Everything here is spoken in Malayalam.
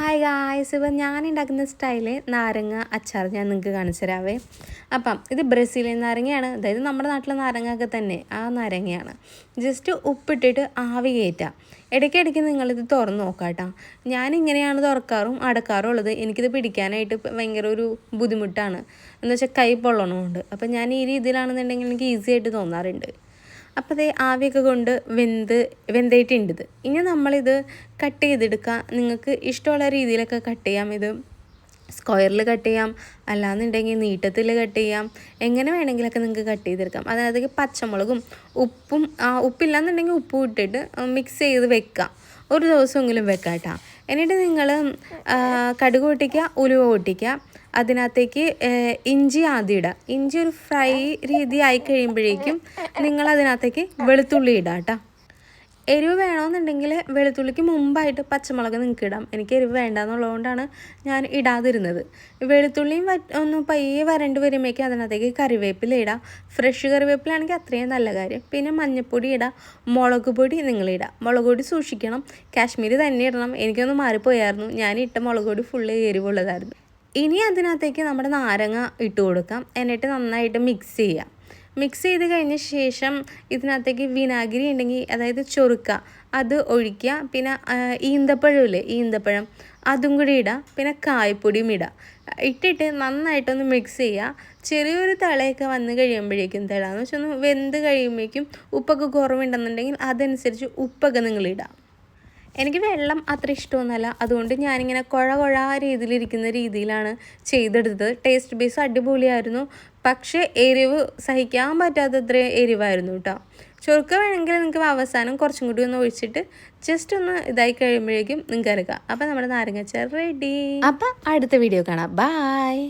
ഹായ് ഗായ്സ്, ഇപ്പം ഞാൻ ഉണ്ടാക്കുന്ന സ്റ്റൈല് നാരങ്ങ അച്ചാർ ഞാൻ നിങ്ങൾക്ക് കാണിച്ചു തരാവേ. അപ്പം ഇത് ബ്രസീലിയൻ നാരങ്ങയാണ്, അതായത് നമ്മുടെ നാട്ടിലെ നാരങ്ങയൊക്കെ തന്നെ ആ നാരങ്ങയാണ്. ജസ്റ്റ് ഉപ്പിട്ടിട്ട് ആവി കയറ്റാം. ഇടയ്ക്കിടയ്ക്ക് നിങ്ങളിത് തുറന്ന് നോക്കാം കേട്ടോ. ഞാനിങ്ങനെയാണ് തുറക്കാറും അടക്കാറും ഉള്ളത്. എനിക്കിത് പിടിക്കാനായിട്ട് ഭയങ്കര ഒരു ബുദ്ധിമുട്ടാണ്, എന്ന് വെച്ചാൽ കൈ പൊള്ളണമുണ്ട്. അപ്പം ഞാൻ ഈ രീതിയിലാണെന്നുണ്ടെങ്കിൽ എനിക്ക് ഈസി ആയിട്ട് തോന്നാറുണ്ട്. അപ്പോൾ അതേ ആവിയൊക്കെ കൊണ്ട് വെന്തിട്ടുണ്ട് ഇത്. ഇനി നമ്മളിത് കട്ട് ചെയ്തെടുക്കുക. നിങ്ങൾക്ക് ഇഷ്ടമുള്ള രീതിയിലൊക്കെ കട്ട് ചെയ്യാം. ഇത് സ്ക്വയറിൽ കട്ട് ചെയ്യാം, അല്ലാന്നുണ്ടെങ്കിൽ നീട്ടത്തിൽ കട്ട് ചെയ്യാം, എങ്ങനെ വേണമെങ്കിലൊക്കെ നിങ്ങൾക്ക് കട്ട് ചെയ്തെടുക്കാം. അതായത് പച്ചമുളകും ഉപ്പും ഉപ്പില്ലാന്നുണ്ടെങ്കിൽ ഉപ്പും ഇട്ടിട്ട് മിക്സ് ചെയ്ത് വെക്കാം. ഒരു ദിവസമെങ്കിലും വെക്കാം കേട്ടോ. എന്നിട്ട് നിങ്ങൾ കടുക് പൊട്ടിക്കുക, ഉലുവ പൊട്ടിക്കുക. അതിനകത്തേക്ക് ഇഞ്ചി ആദ്യം ഇടുക. ഇഞ്ചി ഒരു ഫ്രൈ രീതി ആയി കഴിയുമ്പോഴേക്കും നിങ്ങൾ അതിനകത്തേക്ക് വെളുത്തുള്ളി ഇടുക കേട്ടോ. എരിവ് വേണമെന്നുണ്ടെങ്കിൽ വെളുത്തുള്ളിക്ക് മുമ്പായിട്ട് പച്ചമുളക് നിങ്ങൾക്ക് ഇടാം. എനിക്ക് എരിവ് വേണ്ടാന്നുള്ളതുകൊണ്ടാണ് ഞാൻ ഇടാതിരുന്നത്. വെളുത്തുള്ളിയും ഒന്ന് പയ്യെ വരണ്ട് വരുമ്പോഴേക്കും അതിനകത്തേക്ക് കറിവേപ്പില ഇടാം. ഫ്രഷ് കറിവേപ്പിലാണെങ്കിൽ അത്രയും നല്ല കാര്യം. പിന്നെ മഞ്ഞൾപ്പൊടി ഇടാം, മുളക് പൊടി നിങ്ങളിടാം. മുളക് പൊടി സൂക്ഷിക്കണം, കാശ്മീരി തന്നെ ഇടണം. എനിക്കൊന്ന് മാറിപ്പോയായിരുന്നു, ഞാൻ ഇട്ട മുളക് പൊടി ഫുള്ള് എരിവുള്ളതായിരുന്നു. ഇനി അതിനകത്തേക്ക് നമ്മുടെ നാരങ്ങ ഇട്ട് കൊടുക്കാം. എന്നിട്ട് നന്നായിട്ട് മിക്സ് ചെയ്യാം. മിക്സ് ചെയ്ത് കഴിഞ്ഞ ശേഷം ഇതിനകത്തേക്ക് വിനാഗിരി ഉണ്ടെങ്കിൽ, അതായത് ചൊറുക്ക, അത് ഒഴിക്കുക. പിന്നെ ഈന്തപ്പഴമില്ലേ, ഈന്തപ്പഴം, അതും കൂടി ഇടാം. പിന്നെ കായപ്പൊടിയും ഇടാം. ഇട്ടിട്ട് നന്നായിട്ടൊന്ന് മിക്സ് ചെയ്യുക. ചെറിയൊരു തിളയൊക്കെ വന്ന് കഴിയുമ്പോഴേക്കും, തിളയെന്ന് വെച്ചാൽ ഒന്ന് വെന്ത് കഴിയുമ്പോഴേക്കും ഉപ്പൊക്കെ കുറവുണ്ടെന്നുണ്ടെങ്കിൽ അതനുസരിച്ച് ഉപ്പൊക്കെ നിങ്ങളിടാം. എനിക്ക് വെള്ളം അത്ര ഇഷ്ടമൊന്നുമല്ല, അതുകൊണ്ട് ഞാനിങ്ങനെ കുഴ രീതിയിലിരിക്കുന്ന രീതിയിലാണ് ചെയ്തെടുത്തത്. ടേസ്റ്റ് ബേസ് അടിപൊളിയായിരുന്നു, പക്ഷേ എരിവ് സഹിക്കാൻ പറ്റാത്തത്ര എരിവായിരുന്നു കേട്ടോ. ചൊറുക്ക വേണമെങ്കിൽ നിങ്ങൾക്ക് അവസാനം കുറച്ചും കൂടി ഒന്ന് ഒഴിച്ചിട്ട് ജസ്റ്റ് ഒന്ന് ഇതായി കഴിയുമ്പോഴേക്കും നിങ്ങൾക്ക് ഇറക്കാം. അപ്പം നമ്മുടെ നാരങ്ങാച്ചാർ റെഡി. അപ്പം അടുത്ത വീഡിയോ കാണാം. ബായ്.